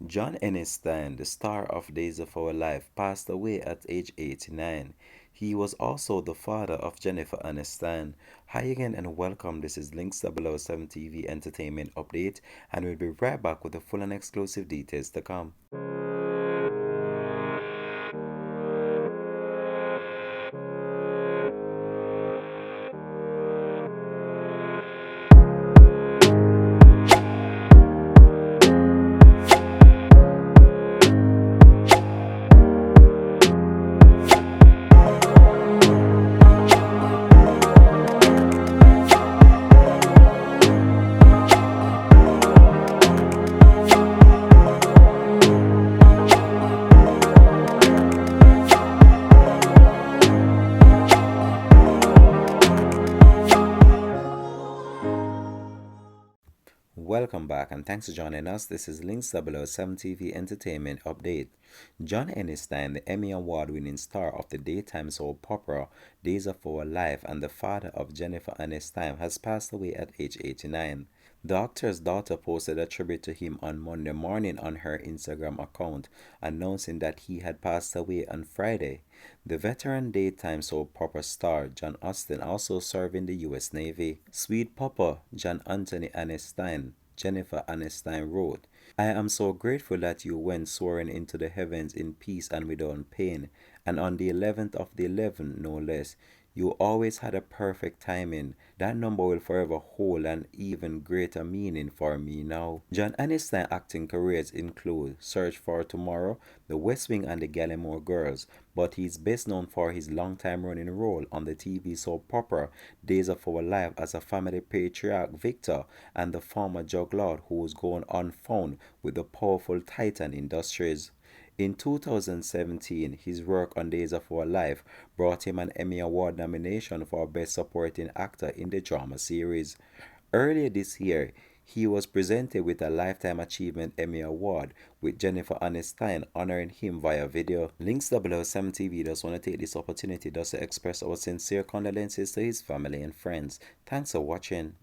John Aniston, the star of Days of Our Life, passed away at age 89. He was also the father of Jennifer Aniston. Hi again and welcome. This is Links 007 TV Entertainment Update, and we'll be right back with the full and exclusive details to come. Welcome back and thanks for joining us. This is Links 007 TV Entertainment Update. John Aniston, the Emmy Award winning star of the daytime soap opera Days of Our Life and the father of Jennifer Aniston, has passed away at age 89. The actor's daughter posted a tribute to him on Monday morning on her Instagram account, announcing that he had passed away on Friday. The veteran daytime soap opera star John Aniston also served in the U.S. Navy. Sweet Papa John Anthony Aniston, Jennifer Aniston wrote, "I am so grateful that you went soaring into the heavens in peace and without pain, and on the 11th of the 11th, no less. You always had a perfect timing. That number will forever hold an even greater meaning for me now." John Aniston's acting careers include Search for Tomorrow, The West Wing and the Gallimore Girls, but he's best known for his long-time running role on the TV soap opera Days of Our Life as a family patriarch Victor and the former juggler who was going unfound with the powerful Titan Industries. In 2017, his work on Days of Our Life brought him an Emmy Award nomination for Best Supporting Actor in the drama series. Earlier this year, he was presented with a Lifetime Achievement Emmy Award, with Jennifer Aniston honoring him via video. Links 007 TV does want to take this opportunity to express our sincere condolences to his family and friends. Thanks for watching.